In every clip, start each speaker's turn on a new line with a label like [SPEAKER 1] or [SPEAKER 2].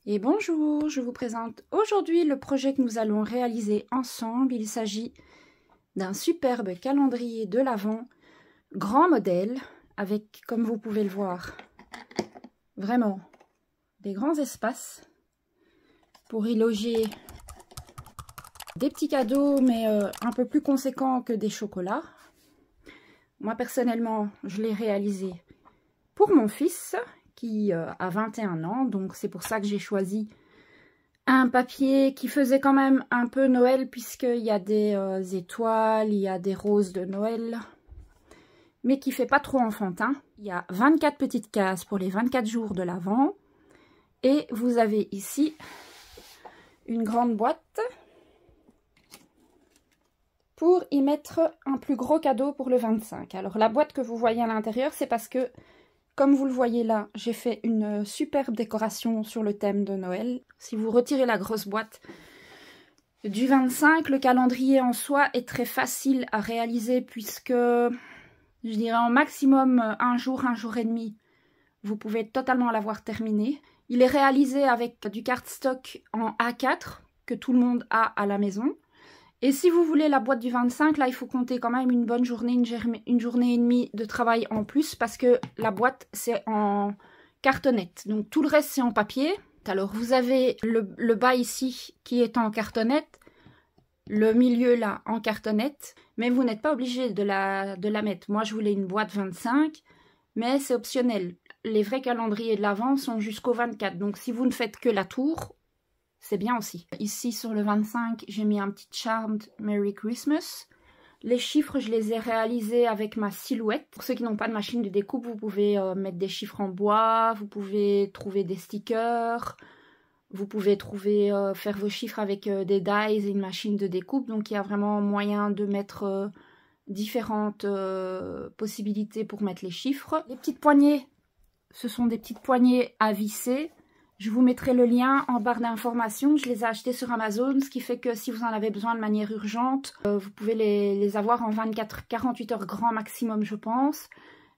[SPEAKER 1] Et bonjour, je vous présente aujourd'hui le projet que nous allons réaliser ensemble. Il s'agit d'un superbe calendrier de l'Avent, grand modèle, avec, comme vous pouvez le voir, vraiment des grands espaces pour y loger des petits cadeaux, mais un peu plus conséquents que des chocolats. Moi, personnellement, je l'ai réalisé pour mon fils, qui a 21 ans, donc c'est pour ça que j'ai choisi un papier qui faisait quand même un peu Noël, puisqu'il y a des étoiles, il y a des roses de Noël, mais qui fait pas trop enfantin. Il y a 24 petites cases pour les 24 jours de l'Avent, et vous avez ici une grande boîte pour y mettre un plus gros cadeau pour le 25. Alors la boîte que vous voyez à l'intérieur, c'est parce que, comme vous le voyez là, j'ai fait une superbe décoration sur le thème de Noël. Si vous retirez la grosse boîte du 25, le calendrier en soi est très facile à réaliser, puisque, je dirais en maximum un jour et demi, vous pouvez totalement l'avoir terminé. Il est réalisé avec du cardstock en A4 que tout le monde a à la maison. Et si vous voulez la boîte du 25, là, il faut compter quand même une bonne journée, une journée et demie de travail en plus, parce que la boîte, c'est en cartonnette. Donc, tout le reste, c'est en papier. Alors, vous avez le bas ici qui est en cartonnette, le milieu là en cartonnette, mais vous n'êtes pas obligé de la mettre. Moi, je voulais une boîte 25, mais c'est optionnel. Les vrais calendriers de l'Avent sont jusqu'au 24. Donc, si vous ne faites que la tour, c'est bien aussi. Ici, sur le 25, j'ai mis un petit Charmed Merry Christmas. Les chiffres, je les ai réalisés avec ma silhouette. Pour ceux qui n'ont pas de machine de découpe, vous pouvez mettre des chiffres en bois, vous pouvez trouver des stickers, vous pouvez faire vos chiffres avec des dies et une machine de découpe. Donc, il y a vraiment moyen de mettre différentes possibilités pour mettre les chiffres. Les petites poignées, ce sont des petites poignées à visser. Je vous mettrai le lien en barre d'informations. Je les ai achetées sur Amazon, ce qui fait que si vous en avez besoin de manière urgente, vous pouvez les avoir en 24-48 heures grand maximum, je pense.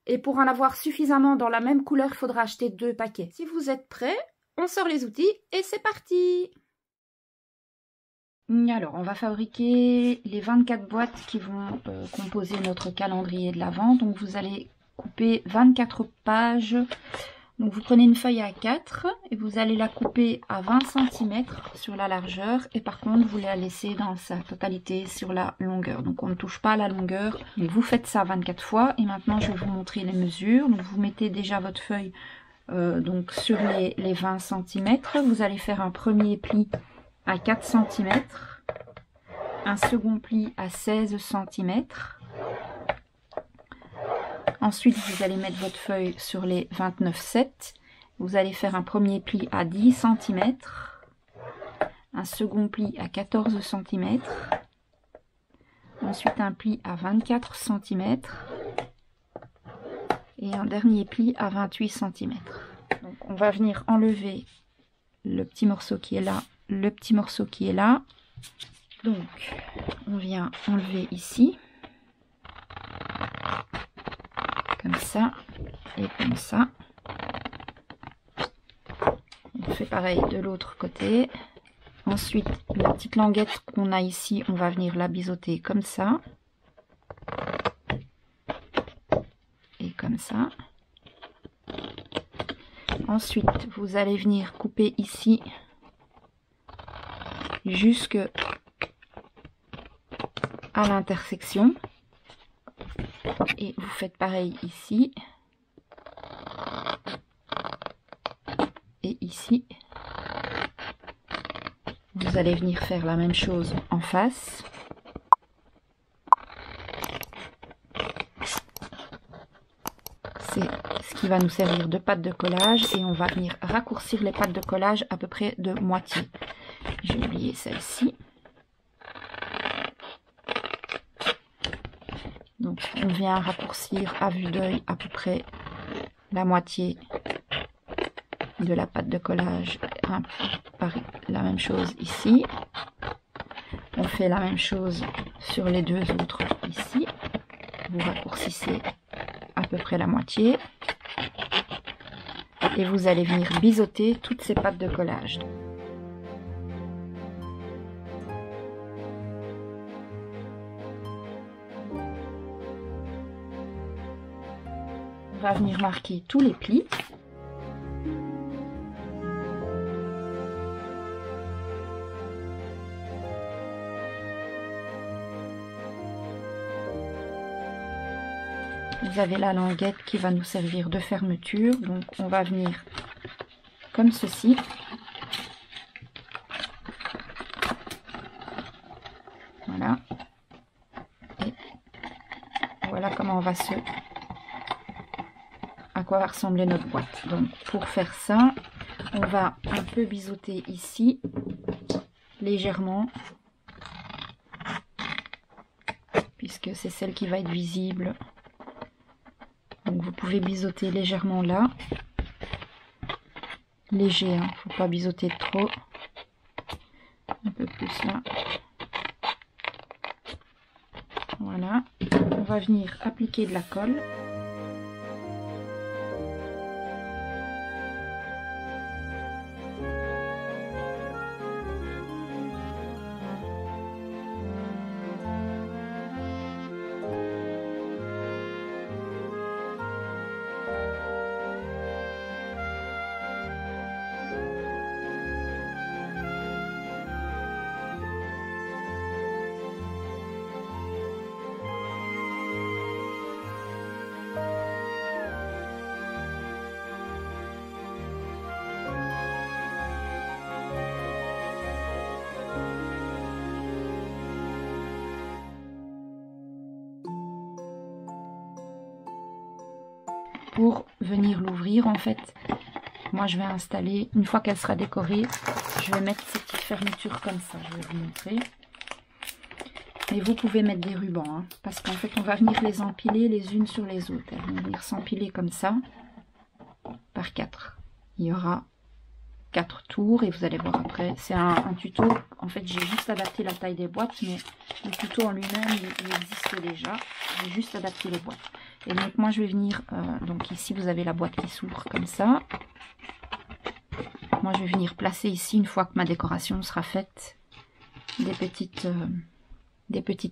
[SPEAKER 1] Et pour en avoir suffisamment dans la même couleur, il faudra acheter 2 paquets. Si vous êtes prêts, on sort les outils et c'est parti! Alors, on va fabriquer les 24 boîtes qui vont composer notre calendrier de l'Avent. Donc, vous allez couper 24 pages. Donc vous prenez une feuille A4 et vous allez la couper à 20 cm sur la largeur, et par contre vous la laissez dans sa totalité sur la longueur. Donc on ne touche pas à la longueur. Et vous faites ça 24 fois, et maintenant je vais vous montrer les mesures. Donc vous mettez déjà votre feuille donc sur les 20 cm. Vous allez faire un premier pli à 4 cm, un second pli à 16 cm. Ensuite, vous allez mettre votre feuille sur les 29,7. Vous allez faire un premier pli à 10 cm, un second pli à 14 cm, ensuite un pli à 24 cm et un dernier pli à 28 cm. Donc, on va venir enlever le petit morceau qui est là, le petit morceau qui est là. Donc, on vient enlever ici. Comme ça et comme ça. On fait pareil de l'autre côté. Ensuite, la petite languette qu'on a ici, on va venir la biseauter comme ça. Et comme ça. Ensuite, vous allez venir couper ici jusque à l'intersection. Et vous faites pareil ici et ici. Vous allez venir faire la même chose en face. C'est ce qui va nous servir de pâte de collage, et on va venir raccourcir les pâtes de collage à peu près de moitié. J'ai oublié celle-ci. Donc on vient raccourcir à vue d'œil à peu près la moitié de la pâte de collage. La même chose ici. On fait la même chose sur les deux autres ici. Vous raccourcissez à peu près la moitié. et vous allez venir biseauter toutes ces pattes de collage. On va venir marquer tous les plis. Vous avez la languette qui va nous servir de fermeture, donc on va venir comme ceci. Voilà. Et voilà comment à quoi va ressembler notre boîte. Donc pour faire ça, on va un peu biseauter ici, légèrement, puisque c'est celle qui va être visible. Donc vous pouvez biseauter légèrement là, léger, hein, faut pas biseauter trop, un peu plus là. Voilà, on va venir appliquer de la colle. Pour venir l'ouvrir, en fait, moi je vais installer, une fois qu'elle sera décorée, je vais mettre ces petites fermetures comme ça, je vais vous montrer. Mais vous pouvez mettre des rubans, hein, parce qu'en fait on va venir les empiler les unes sur les autres. Elles vont venir s'empiler comme ça, par 4. Il y aura 4 tours et vous allez voir après, c'est un tuto, en fait j'ai juste adapté la taille des boîtes, mais le tuto en lui-même il existe déjà, j'ai juste adapté les boîtes. Et donc moi je vais venir, donc ici vous avez la boîte qui s'ouvre comme ça. Moi je vais venir placer ici, une fois que ma décoration sera faite, des petites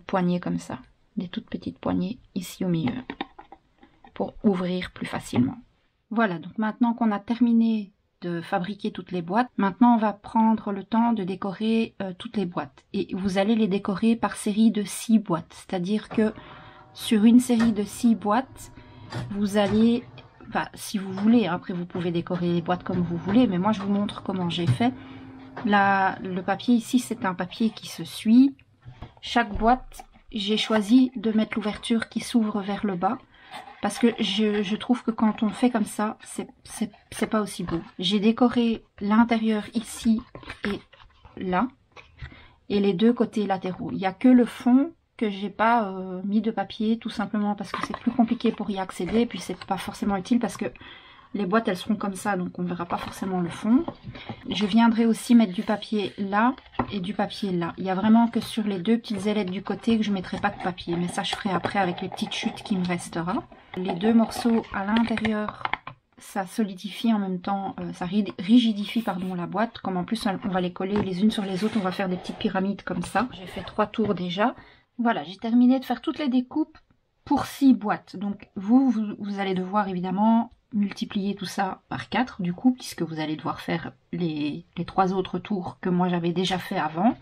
[SPEAKER 1] poignées comme ça. Des toutes petites poignées ici au milieu. Pour ouvrir plus facilement. Voilà, donc maintenant qu'on a terminé de fabriquer toutes les boîtes, maintenant on va prendre le temps de décorer toutes les boîtes. Et vous allez les décorer par série de 6 boîtes. C'est-à-dire que sur une série de 6 boîtes, vous allez, enfin si vous voulez, après vous pouvez décorer les boîtes comme vous voulez, mais moi je vous montre comment j'ai fait. Le papier ici c'est un papier qui se suit. Chaque boîte, j'ai choisi de mettre l'ouverture qui s'ouvre vers le bas, parce que je trouve que quand on fait comme ça, c'est pas aussi beau. J'ai décoré l'intérieur ici et là, et les deux côtés latéraux. Il n'y a que le fond que j'ai pas mis de papier, tout simplement parce que c'est plus compliqué pour y accéder, et puis c'est pas forcément utile parce que les boîtes elles seront comme ça, donc on ne verra pas forcément le fond. Je viendrai aussi mettre du papier là et du papier là. Il y a vraiment que sur les deux petites ailettes du côté que je ne mettrai pas de papier, mais ça je ferai après avec les petites chutes qui me restera. Les deux morceaux à l'intérieur, ça solidifie en même temps, ça rigidifie pardon la boîte, comme en plus on va les coller les unes sur les autres, on va faire des petites pyramides comme ça. J'ai fait 3 tours déjà. Voilà, j'ai terminé de faire toutes les découpes pour 6 boîtes. Donc vous allez devoir évidemment multiplier tout ça par 4 du coup, puisque vous allez devoir faire les 3 autres tours que moi j'avais déjà fait avant.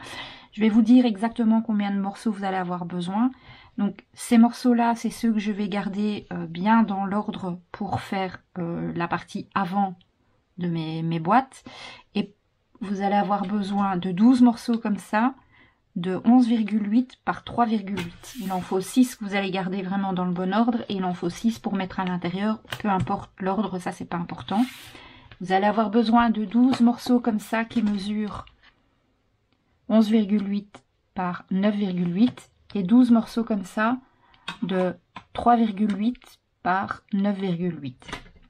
[SPEAKER 1] Je vais vous dire exactement combien de morceaux vous allez avoir besoin. Donc ces morceaux-là, c'est ceux que je vais garder bien dans l'ordre pour faire la partie avant de mes boîtes. Et vous allez avoir besoin de 12 morceaux comme ça, de 11,8 par 3,8. Il en faut 6 que vous allez garder vraiment dans le bon ordre, et il en faut 6 pour mettre à l'intérieur, peu importe l'ordre, ça c'est pas important. Vous allez avoir besoin de 12 morceaux comme ça qui mesurent 11,8 par 9,8 et 12 morceaux comme ça de 3,8 par 9,8.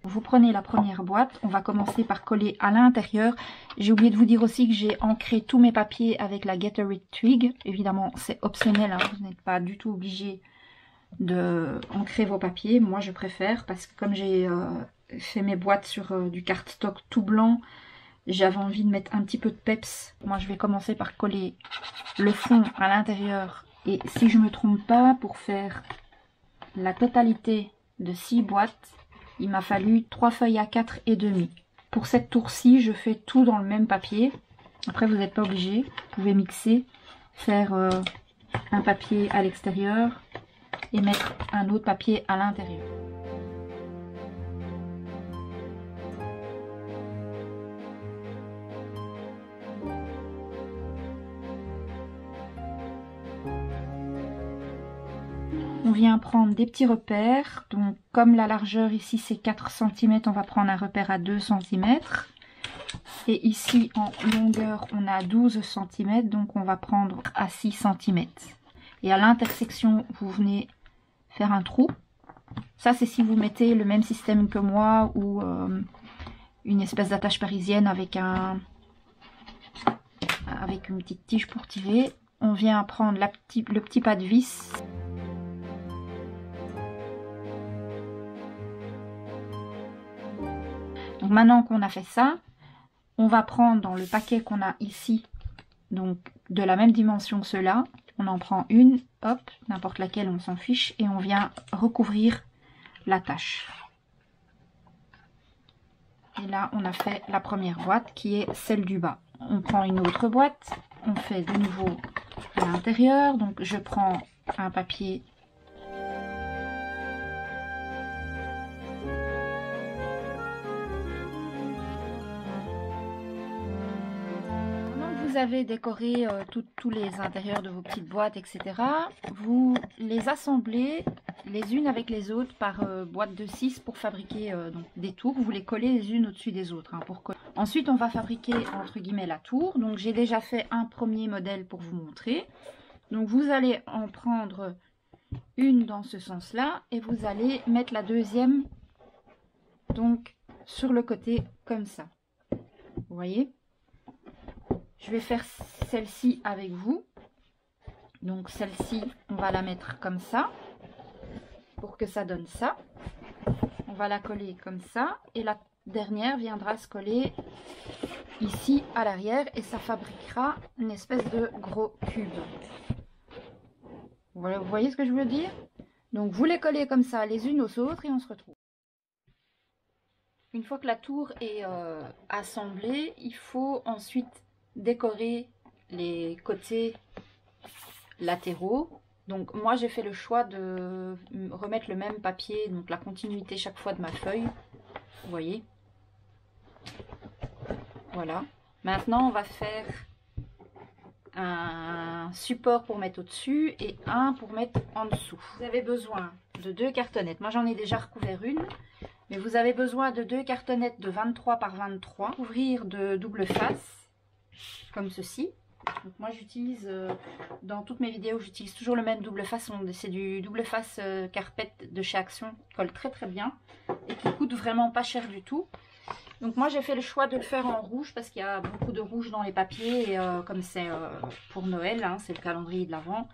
[SPEAKER 1] Vous prenez la première boîte, on va commencer par coller à l'intérieur. J'ai oublié de vous dire aussi que j'ai ancré tous mes papiers avec la Get a Rid Twig. Évidemment, c'est optionnel, hein, vous n'êtes pas du tout obligé de ancrer vos papiers. Moi, je préfère parce que comme j'ai fait mes boîtes sur du cardstock tout blanc. J'avais envie de mettre un petit peu de peps. Moi, je vais commencer par coller le fond à l'intérieur. Et si je me trompe pas, pour faire la totalité de 6 boîtes, il m'a fallu 3 feuilles A4 et demi. Pour cette tour-ci, je fais tout dans le même papier. Après, vous n'êtes pas obligé. Vous pouvez mixer, faire un papier à l'extérieur et mettre un autre papier à l'intérieur. On vient prendre des petits repères. Donc, comme la largeur ici c'est 4 cm, on va prendre un repère à 2 cm. Et ici en longueur, on a 12 cm. Donc, on va prendre à 6 cm. Et à l'intersection, vous venez faire un trou. Ça, c'est si vous mettez le même système que moi ou une espèce d'attache parisienne avec une petite tige pour tirer. On vient prendre le petit pas de vis. Donc maintenant qu'on a fait ça, on va prendre dans le paquet qu'on a ici, donc de la même dimension que ceux-là, on en prend une, hop, n'importe laquelle, on s'en fiche, et on vient recouvrir la tâche. Et là, on a fait la première boîte qui est celle du bas. On prend une autre boîte, on fait de nouveau à l'intérieur, donc je prends un papier . Vous avez décoré tous les intérieurs de vos petites boîtes, etc. Vous les assemblez les unes avec les autres par boîte de 6 pour fabriquer donc des tours. Vous les collez les unes au-dessus des autres. Hein, Ensuite, on va fabriquer entre guillemets la tour. Donc, j'ai déjà fait un premier modèle pour vous montrer. Donc, vous allez en prendre une dans ce sens-là et vous allez mettre la deuxième donc sur le côté comme ça. Vous voyez ? Je vais faire celle-ci avec vous. Donc celle-ci, on va la mettre comme ça. Pour que ça donne ça. On va la coller comme ça. Et la dernière viendra se coller ici à l'arrière. Et ça fabriquera une espèce de gros cube. Voilà, vous voyez ce que je veux dire? Donc vous les collez comme ça les unes aux autres et on se retrouve. Une fois que la tour est assemblée, il faut ensuite décorer les côtés latéraux. Donc moi j'ai fait le choix de remettre le même papier, donc la continuité chaque fois de ma feuille. Vous voyez. Voilà. Maintenant on va faire un support pour mettre au-dessus et un pour mettre en dessous. Vous avez besoin de 2 cartonnettes. Moi j'en ai déjà recouvert une. Mais vous avez besoin de 2 cartonnettes de 23 par 23. Couvrir de double face. Comme ceci. Donc moi j'utilise dans toutes mes vidéos, j'utilise toujours le même double face. C'est du double face carpette de chez Action qui colle très très bien et qui coûte vraiment pas cher du tout. Donc moi j'ai fait le choix de le faire en rouge parce qu'il y a beaucoup de rouge dans les papiers et comme c'est pour Noël, hein, c'est le calendrier de l'Avent.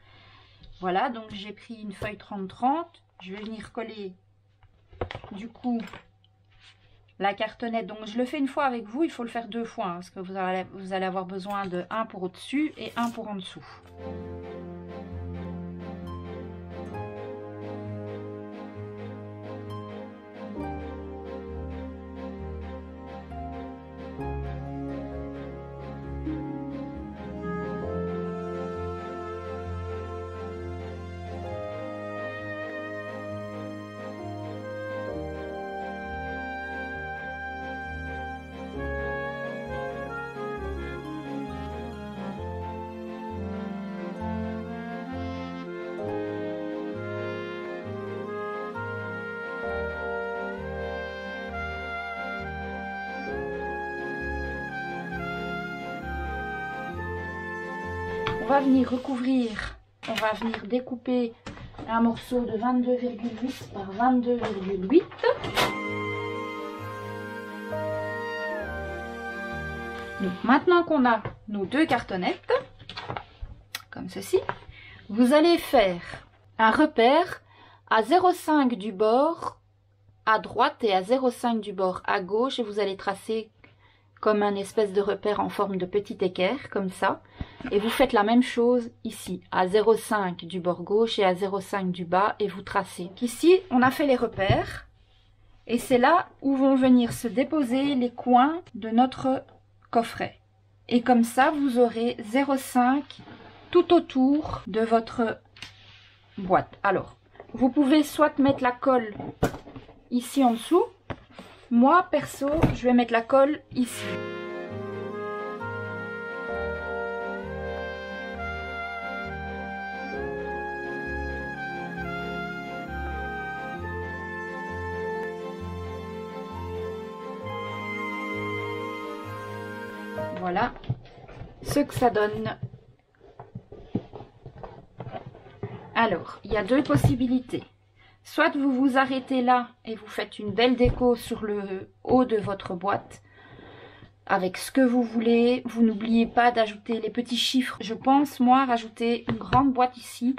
[SPEAKER 1] Voilà, donc j'ai pris une feuille 30-30. Je vais venir coller du coup la cartonnette. Donc je le fais une fois avec vous, il faut le faire 2 fois hein, parce que vous allez avoir besoin de un pour au-dessus et un pour en dessous. On va venir recouvrir, on va venir découper un morceau de 22,8 par 22,8. Donc maintenant qu'on a nos 2 cartonnettes, comme ceci, vous allez faire un repère à 0,5 du bord à droite et à 0,5 du bord à gauche et vous allez tracer comme un espèce de repère en forme de petit équerre, comme ça. Et vous faites la même chose ici, à 0,5 du bord gauche et à 0,5 du bas, et vous tracez. Ici, on a fait les repères, et c'est là où vont venir se déposer les coins de notre coffret. Et comme ça, vous aurez 0,5 tout autour de votre boîte. Alors, vous pouvez soit mettre la colle ici en dessous. Moi, perso, je vais mettre la colle ici. Voilà ce que ça donne. Alors, il y a deux possibilités. Soit vous vous arrêtez là et vous faites une belle déco sur le haut de votre boîte avec ce que vous voulez. Vous n'oubliez pas d'ajouter les petits chiffres. Je pense, moi, rajouter une grande boîte ici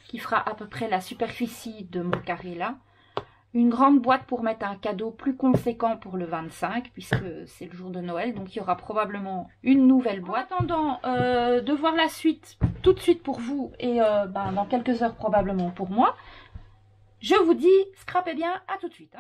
[SPEAKER 1] qui fera à peu près la superficie de mon carré là. Une grande boîte pour mettre un cadeau plus conséquent pour le 25 puisque c'est le jour de Noël. Donc il y aura probablement une nouvelle boîte. En attendant de voir la suite tout de suite pour vous et dans quelques heures probablement pour moi. Je vous dis, scrapez bien, à tout de suite.